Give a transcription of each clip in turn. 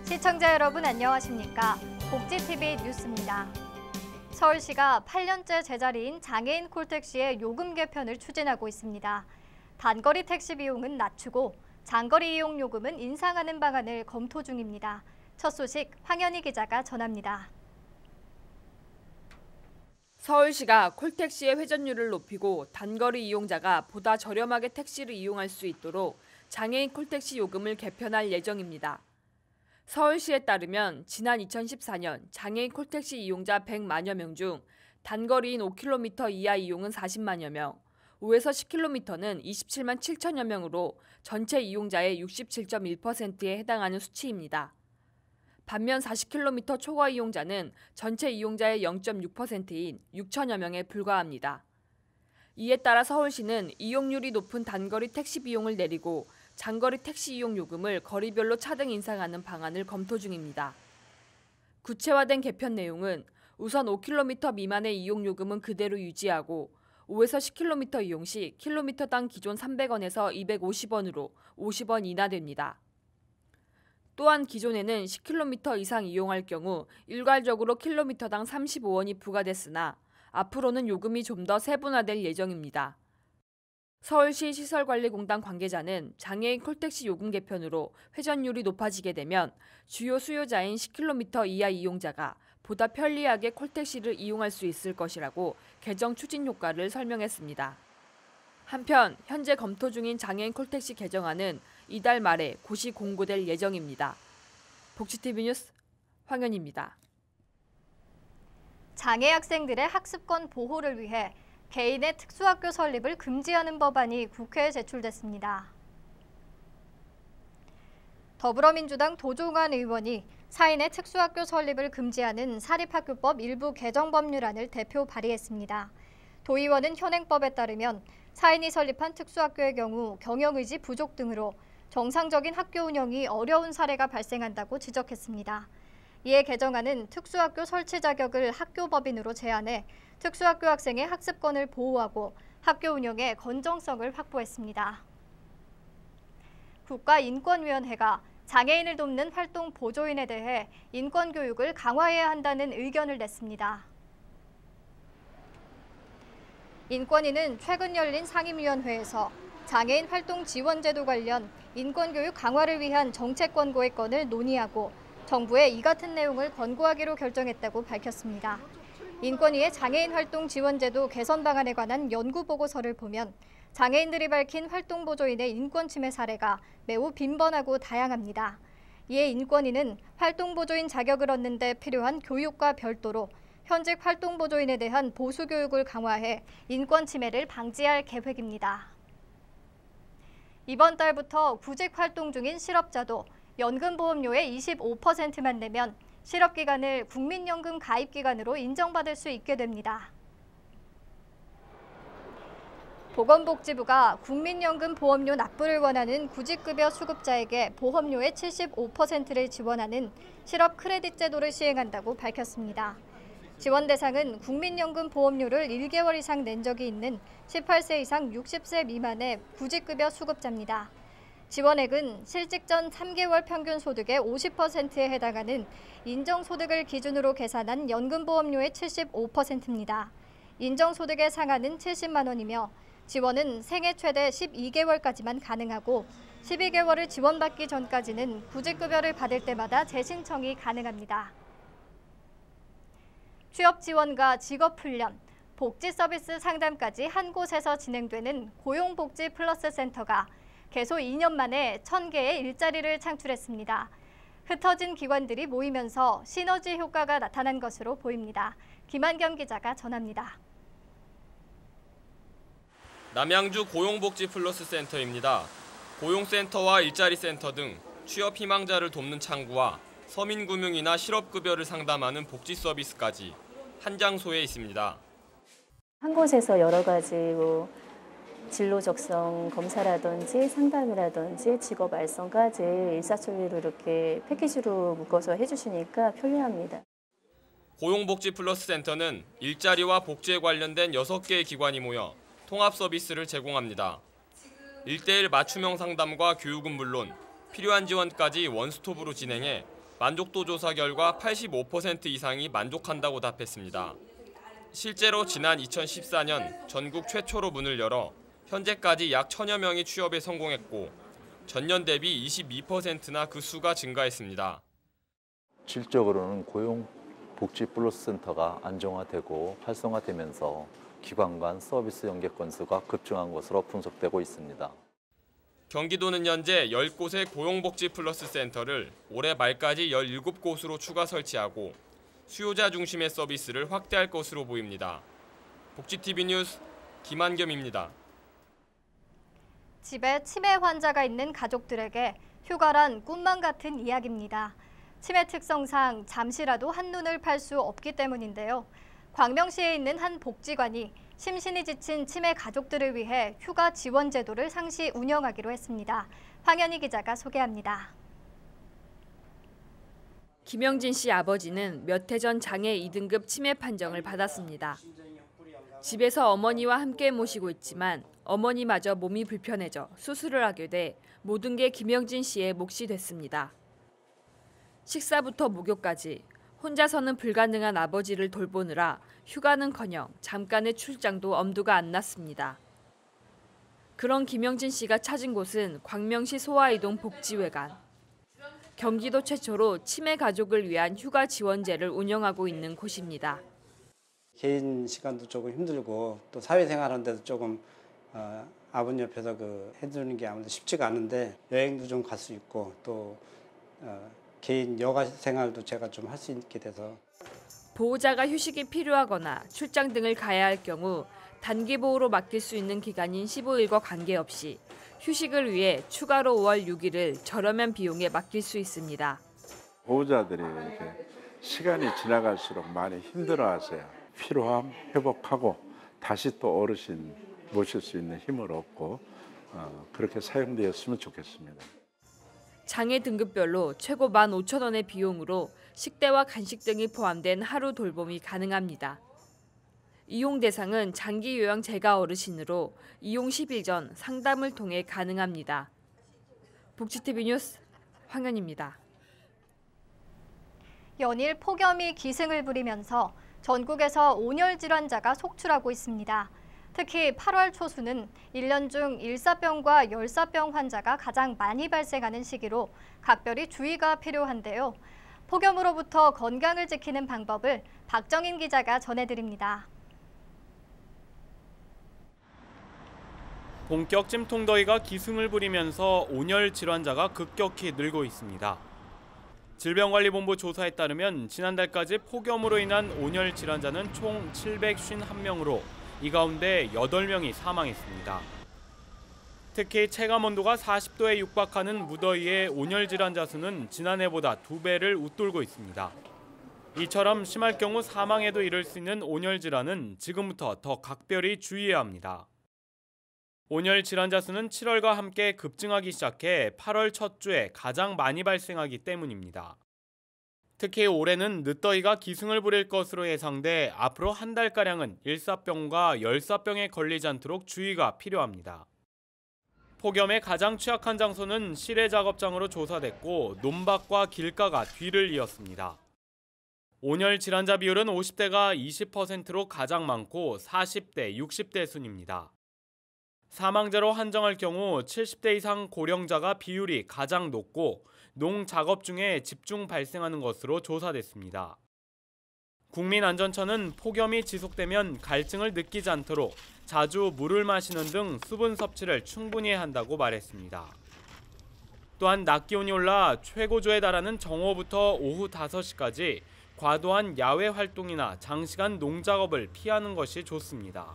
시청자 여러분 안녕하십니까? 복지TV 뉴스입니다. 서울시가 8년째 제자리인 장애인 콜택시의 요금 개편을 추진하고 있습니다. 단거리 택시 비용은 낮추고 장거리 이용 요금은 인상하는 방안을 검토 중입니다. 첫 소식 황현희 기자가 전합니다. 서울시가 콜택시의 회전율을 높이고 단거리 이용자가 보다 저렴하게 택시를 이용할 수 있도록 장애인 콜택시 요금을 개편할 예정입니다. 서울시에 따르면 지난 2014년 장애인 콜택시 이용자 100만여 명 중 단거리인 5km 이하 이용은 40만여 명, 5에서 10km는 27만 7천여 명으로 전체 이용자의 67.1%에 해당하는 수치입니다. 반면 40km 초과 이용자는 전체 이용자의 0.6%인 6천여 명에 불과합니다. 이에 따라 서울시는 이용률이 높은 단거리 택시 비용을 내리고 장거리 택시 이용 요금을 거리별로 차등 인상하는 방안을 검토 중입니다. 구체화된 개편 내용은 우선 5km 미만의 이용 요금은 그대로 유지하고 5에서 10km 이용 시 킬로미터당 기존 300원에서 250원으로 50원 인하됩니다. 또한 기존에는 10km 이상 이용할 경우 일괄적으로 킬로미터당 35원이 부과됐으나 앞으로는 요금이 좀 더 세분화될 예정입니다. 서울시 시설관리공단 관계자는 장애인 콜택시 요금 개편으로 회전율이 높아지게 되면 주요 수요자인 10km 이하 이용자가 보다 편리하게 콜택시를 이용할 수 있을 것이라고 개정 추진 효과를 설명했습니다. 한편 현재 검토 중인 장애인 콜택시 개정안은 이달 말에 고시 공고될 예정입니다. 복지TV 뉴스 황현희입니다. 장애 학생들의 학습권 보호를 위해 개인의 특수학교 설립을 금지하는 법안이 국회에 제출됐습니다. 더불어민주당 도종환 의원이 사인의 특수학교 설립을 금지하는 사립학교법 일부 개정 법률안을 대표 발의했습니다. 도 의원은 현행법에 따르면 사인이 설립한 특수학교의 경우 경영의지 부족 등으로 정상적인 학교 운영이 어려운 사례가 발생한다고 지적했습니다. 이에 개정안은 특수학교 설치 자격을 학교법인으로 제한해 특수학교 학생의 학습권을 보호하고 학교 운영의 건정성을 확보했습니다. 국가인권위원회가 장애인을 돕는 활동 보조인에 대해 인권교육을 강화해야 한다는 의견을 냈습니다. 인권위는 최근 열린 상임위원회에서 장애인 활동 지원 제도 관련 인권교육 강화를 위한 정책 권고의 건을 논의하고 정부에 이 같은 내용을 권고하기로 결정했다고 밝혔습니다. 인권위의 장애인 활동 지원 제도 개선 방안에 관한 연구 보고서를 보면 장애인들이 밝힌 활동 보조인의 인권 침해 사례가 매우 빈번하고 다양합니다. 이에 인권위는 활동 보조인 자격을 얻는 데 필요한 교육과 별도로 현직 활동 보조인에 대한 보수 교육을 강화해 인권 침해를 방지할 계획입니다. 이번 달부터 구직 활동 중인 실업자도 연금보험료의 25%만 내면 실업기간을 국민연금 가입기간으로 인정받을 수 있게 됩니다. 보건복지부가 국민연금 보험료 납부를 원하는 구직급여 수급자에게 보험료의 75%를 지원하는 실업 크레딧 제도를 시행한다고 밝혔습니다. 지원 대상은 국민연금 보험료를 1개월 이상 낸 적이 있는 18세 이상 60세 미만의 구직급여 수급자입니다. 지원액은 실직 전 3개월 평균 소득의 50%에 해당하는 인정소득을 기준으로 계산한 연금보험료의 75%입니다. 인정소득의 상한은 70만 원이며 지원은 생애 최대 12개월까지만 가능하고 12개월을 지원받기 전까지는 구직급여를 받을 때마다 재신청이 가능합니다. 취업지원과 직업훈련, 복지서비스 상담까지 한 곳에서 진행되는 고용복지 플러스 센터가 개소 2년 만에 1,000개의 일자리를 창출했습니다. 흩어진 기관들이 모이면서 시너지 효과가 나타난 것으로 보입니다. 김한겸 기자가 전합니다. 남양주 고용복지 플러스 센터입니다. 고용센터와 일자리센터 등 취업 희망자를 돕는 창구와 서민금융이나 실업급여를 상담하는 복지 서비스까지 한 장소에 있습니다. 한 곳에서 여러 가지 진로 적성 검사라든지 상담이라든지 직업 알선까지 일사천리로 이렇게 패키지로 묶어서 해주시니까 편리합니다. 고용복지 플러스 센터는 일자리와 복지에 관련된 6개의 기관이 모여 통합 서비스를 제공합니다. 1:1 맞춤형 상담과 교육은 물론 필요한 지원까지 원스톱으로 진행해 만족도 조사 결과 85% 이상이 만족한다고 답했습니다. 실제로 지난 2014년 전국 최초로 문을 열어 현재까지 약 1000여 명이 취업에 성공했고 전년 대비 22%나 그 수가 증가했습니다. 질적으로는 고용복지플러스센터가 안정화되고 활성화되면서 기관 간 서비스 연계 건수가 급증한 것으로 분석되고 있습니다. 경기도는 현재 10곳의 고용복지플러스센터를 올해 말까지 17곳으로 추가 설치하고 수요자 중심의 서비스를 확대할 것으로 보입니다. 복지TV 뉴스 김한겸입니다. 집에 치매 환자가 있는 가족들에게 휴가란 꿈만 같은 이야기입니다. 치매 특성상 잠시라도 한눈을 팔 수 없기 때문인데요. 광명시에 있는 한 복지관이 심신이 지친 치매 가족들을 위해 휴가 지원 제도를 상시 운영하기로 했습니다. 황현희 기자가 소개합니다. 김영진 씨 아버지는 몇 해 전 장애 2등급 치매 판정을 받았습니다. 집에서 어머니와 함께 모시고 있지만 어머니마저 몸이 불편해져 수술을 하게 돼 모든 게 김영진 씨의 몫이 됐습니다. 식사부터 목욕까지 혼자서는 불가능한 아버지를 돌보느라 휴가는커녕 잠깐의 출장도 엄두가 안 났습니다. 그런 김영진 씨가 찾은 곳은 광명시 소아이동 복지회관. 경기도 최초로 치매 가족을 위한 휴가 지원제를 운영하고 있는 곳입니다. 개인 시간도 조금 힘들고 또 사회생활하는데도 조금 아버님 옆에서 해주는 게 아무래도 쉽지가 않은데 여행도 좀 갈 수 있고 또 개인 여가 생활도 제가 좀 할 수 있게 돼서 보호자가 휴식이 필요하거나 출장 등을 가야 할 경우 단기 보호로 맡길 수 있는 기간인 15일과 관계없이 휴식을 위해 추가로 5월 6일을 저렴한 비용에 맡길 수 있습니다. 보호자들이 이렇게 시간이 지나갈수록 많이 힘들어하세요. 피로함 회복하고 다시 또 어르신 모실 수 있는 힘을 얻고 그렇게 사용되었으면 좋겠습니다. 장애 등급별로 최고 15,000원의 비용으로 식대와 간식 등이 포함된 하루 돌봄이 가능합니다. 이용 대상은 장기 요양 재가 어르신으로 이용 10일 전 상담을 통해 가능합니다. 복지TV 뉴스 황현입니다. 연일 폭염이 기승을 부리면서 전국에서 온열 질환자가 속출하고 있습니다. 특히 8월 초수는 1년 중 일사병과 열사병 환자가 가장 많이 발생하는 시기로 각별히 주의가 필요한데요. 폭염으로부터 건강을 지키는 방법을 박정인 기자가 전해드립니다. 본격 찜통더위가 기승을 부리면서 온열 질환자가 급격히 늘고 있습니다. 질병관리본부 조사에 따르면 지난달까지 폭염으로 인한 온열 질환자는 총 751명으로 이 가운데 8명이 사망했습니다. 특히 체감온도가 40도에 육박하는 무더위에 온열 질환자 수는 지난해보다 2배를 웃돌고 있습니다. 이처럼 심할 경우 사망에도 이를 수 있는 온열 질환은 지금부터 더 각별히 주의해야 합니다. 온열 질환자 수는 7월과 함께 급증하기 시작해 8월 첫 주에 가장 많이 발생하기 때문입니다. 특히 올해는 늦더위가 기승을 부릴 것으로 예상돼 앞으로 한 달가량은 일사병과 열사병에 걸리지 않도록 주의가 필요합니다. 폭염에 가장 취약한 장소는 실외 작업장으로 조사됐고 논밭과 길가가 뒤를 이었습니다. 온열 질환자 비율은 50대가 20%로 가장 많고 40대, 60대 순입니다. 사망자로 한정할 경우 70대 이상 고령자가 비율이 가장 높고 농작업 중에 집중 발생하는 것으로 조사됐습니다. 국민안전처는 폭염이 지속되면 갈증을 느끼지 않도록 자주 물을 마시는 등 수분 섭취를 충분히 해야 한다고 말했습니다. 또한 낮 기온이 올라 최고조에 달하는 정오부터 오후 5시까지 과도한 야외 활동이나 장시간 농작업을 피하는 것이 좋습니다.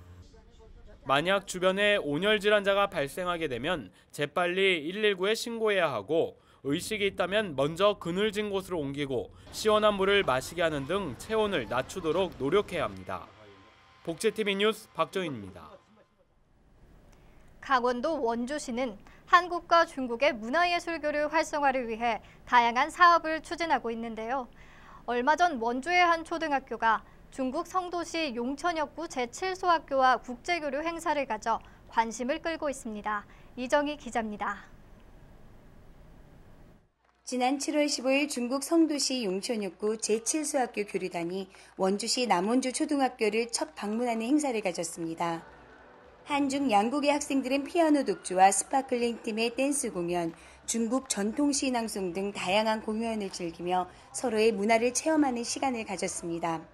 만약 주변에 온열 질환자가 발생하게 되면 재빨리 119에 신고해야 하고 의식이 있다면 먼저 그늘진 곳으로 옮기고 시원한 물을 마시게 하는 등 체온을 낮추도록 노력해야 합니다. 복지TV 뉴스 박정인입니다. 강원도 원주시는 한국과 중국의 문화예술교류 활성화를 위해 다양한 사업을 추진하고 있는데요. 얼마 전 원주의 한 초등학교가 중국 성도시 용천역구 제7소학교와 국제교류 행사를 가져 관심을 끌고 있습니다. 이정희 기자입니다. 지난 7월 15일 중국 성도시 용천육구 제7수학교 교류단이 원주시 남원주 초등학교를 첫 방문하는 행사를 가졌습니다. 한중 양국의 학생들은 피아노 독주와 스파클링 팀의 댄스 공연, 중국 전통 시인낭송 등 다양한 공연을 즐기며 서로의 문화를 체험하는 시간을 가졌습니다.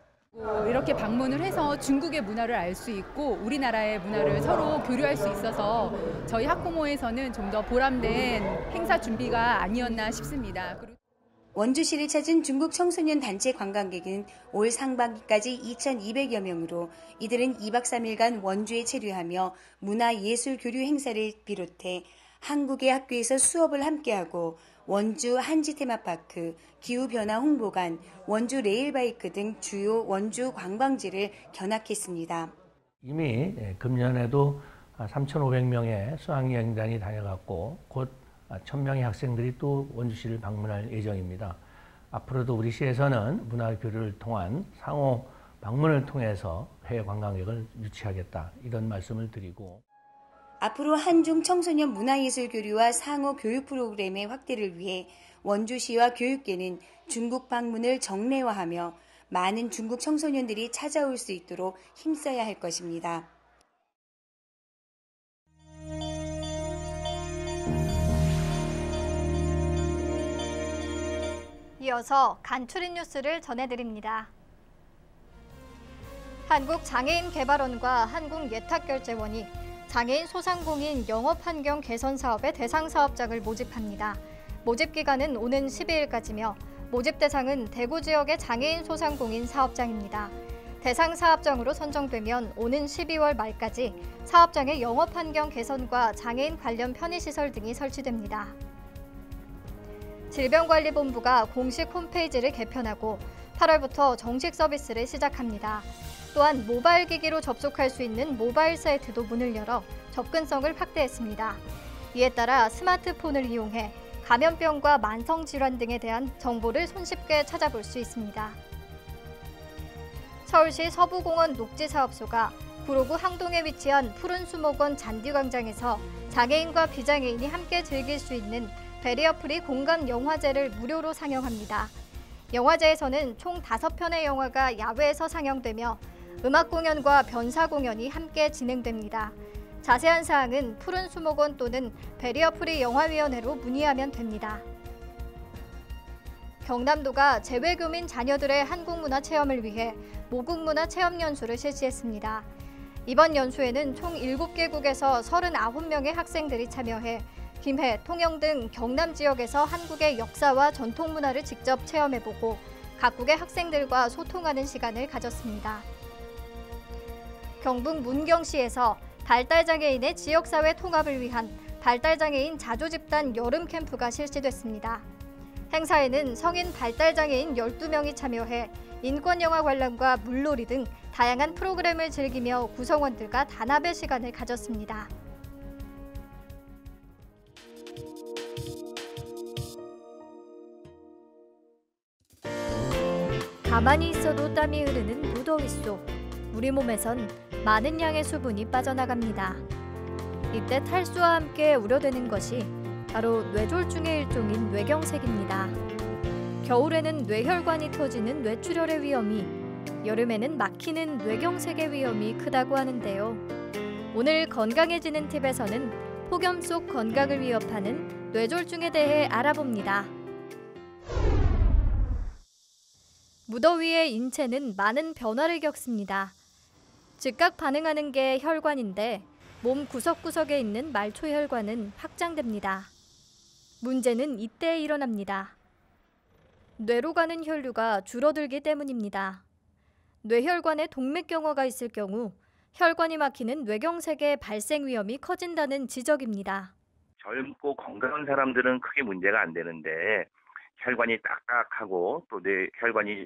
이렇게 방문을 해서 중국의 문화를 알 수 있고 우리나라의 문화를 서로 교류할 수 있어서 저희 학부모에서는 좀 더 보람된 행사 준비가 아니었나 싶습니다. 원주시를 찾은 중국 청소년 단체 관광객은 올 상반기까지 2,200여 명으로 이들은 2박 3일간 원주에 체류하며 문화예술 교류 행사를 비롯해 한국의 학교에서 수업을 함께하고 원주 한지 테마파크, 기후변화 홍보관, 원주 레일바이크 등 주요 원주 관광지를 견학했습니다. 이미 금년에도 3,500명의 수학여행단이 다녀갔고 곧 1,000명의 학생들이 또 원주시를 방문할 예정입니다. 앞으로도 우리 시에서는 문화교류를 통한 상호 방문을 통해서 해외 관광객을 유치하겠다 이런 말씀을 드리고 앞으로 한중 청소년 문화예술 교류와 상호 교육 프로그램의 확대를 위해 원주시와 교육계는 중국 방문을 정례화하며 많은 중국 청소년들이 찾아올 수 있도록 힘써야 할 것입니다. 이어서 간추린 뉴스를 전해드립니다. 한국장애인개발원과 한국예탁결제원이 장애인 소상공인 영업환경 개선 사업의 대상 사업장을 모집합니다. 모집 기간은 오는 12일까지며 모집 대상은 대구 지역의 장애인 소상공인 사업장입니다. 대상 사업장으로 선정되면 오는 12월 말까지 사업장의 영업환경 개선과 장애인 관련 편의시설 등이 설치됩니다. 질병관리본부가 공식 홈페이지를 개편하고 8월부터 정식 서비스를 시작합니다. 또한 모바일 기기로 접속할 수 있는 모바일 사이트도 문을 열어 접근성을 확대했습니다. 이에 따라 스마트폰을 이용해 감염병과 만성질환 등에 대한 정보를 손쉽게 찾아볼 수 있습니다. 서울시 서부공원 녹지사업소가 구로구 항동에 위치한 푸른수목원 잔디광장에서 장애인과 비장애인이 함께 즐길 수 있는 베리어프리 공간 영화제를 무료로 상영합니다. 영화제에서는 총 5편의 영화가 야외에서 상영되며 음악 공연과 변사 공연이 함께 진행됩니다. 자세한 사항은 푸른수목원 또는 베리어프리 영화위원회로 문의하면 됩니다. 경남도가 재외교민 자녀들의 한국문화 체험을 위해 모국문화 체험 연수를 실시했습니다. 이번 연수에는 총 7개국에서 39명의 학생들이 참여해 김해, 통영 등 경남 지역에서 한국의 역사와 전통 문화를 직접 체험해보고 각국의 학생들과 소통하는 시간을 가졌습니다. 경북 문경시에서 발달장애인의 지역사회 통합을 위한 발달장애인 자조집단 여름 캠프가 실시됐습니다. 행사에는 성인 발달장애인 12명이 참여해 인권영화 관람과 물놀이 등 다양한 프로그램을 즐기며 구성원들과 단합의 시간을 가졌습니다. 가만히 있어도 땀이 흐르는 무더위 속 우리 몸에선 많은 양의 수분이 빠져나갑니다. 이때 탈수와 함께 우려되는 것이 바로 뇌졸중의 일종인 뇌경색입니다. 겨울에는 뇌혈관이 터지는 뇌출혈의 위험이, 여름에는 막히는 뇌경색의 위험이 크다고 하는데요. 오늘 건강해지는 팁에서는 폭염 속 건강을 위협하는 뇌졸중에 대해 알아봅니다. 무더위에 인체는 많은 변화를 겪습니다. 즉각 반응하는 게 혈관인데 몸 구석구석에 있는 말초혈관은 확장됩니다. 문제는 이때 일어납니다. 뇌로 가는 혈류가 줄어들기 때문입니다. 뇌혈관에 동맥경화가 있을 경우 혈관이 막히는 뇌경색의 발생 위험이 커진다는 지적입니다. 젊고 건강한 사람들은 크게 문제가 안 되는데 혈관이 딱딱하고 또 뇌혈관이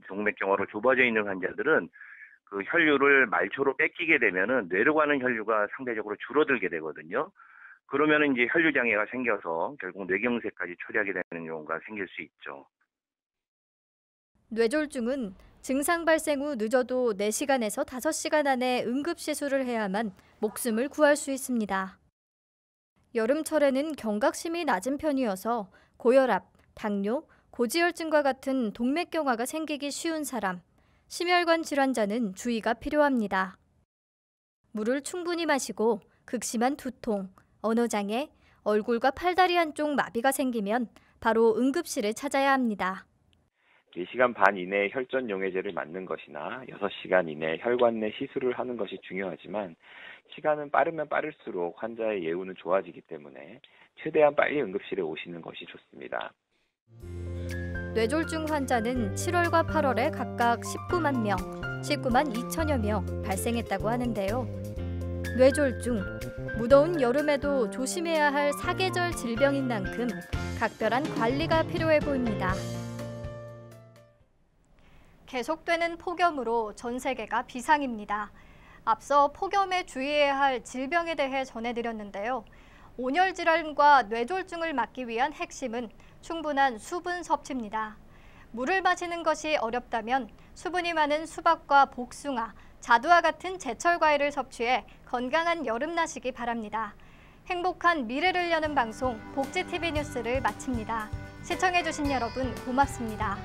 동맥경화로 좁아져 있는 환자들은 그 혈류를 말초로 뺏기게 되면은 뇌로 가는 혈류가 상대적으로 줄어들게 되거든요. 그러면은 이제 혈류 장애가 생겨서 결국 뇌경색까지 초래하게 되는 경우가 생길 수 있죠. 뇌졸중은 증상 발생 후 늦어도 4시간에서 5시간 안에 응급시술을 해야만 목숨을 구할 수 있습니다. 여름철에는 경각심이 낮은 편이어서 고혈압, 당뇨, 고지혈증과 같은 동맥경화가 생기기 쉬운 사람, 심혈관 질환자는 주의가 필요합니다. 물을 충분히 마시고 극심한 두통, 언어장애, 얼굴과 팔다리 한쪽 마비가 생기면 바로 응급실을 찾아야 합니다. 4시간 반 이내에 혈전 용해제를 맞는 것이나 6시간 이내에 혈관 내 시술을 하는 것이 중요하지만 시간은 빠르면 빠를수록 환자의 예후는 좋아지기 때문에 최대한 빨리 응급실에 오시는 것이 좋습니다. 뇌졸중 환자는 7월과 8월에 각각 19만 명, 19만 2천여 명 발생했다고 하는데요. 뇌졸중, 무더운 여름에도 조심해야 할 사계절 질병인 만큼 각별한 관리가 필요해 보입니다. 계속되는 폭염으로 전 세계가 비상입니다. 앞서 폭염에 주의해야 할 질병에 대해 전해드렸는데요. 온열 질환과 뇌졸중을 막기 위한 핵심은 충분한 수분 섭취입니다. 물을 마시는 것이 어렵다면 수분이 많은 수박과 복숭아, 자두와 같은 제철 과일을 섭취해 건강한 여름 나시기 바랍니다. 행복한 미래를 여는 방송 복지TV 뉴스를 마칩니다. 시청해주신 여러분 고맙습니다.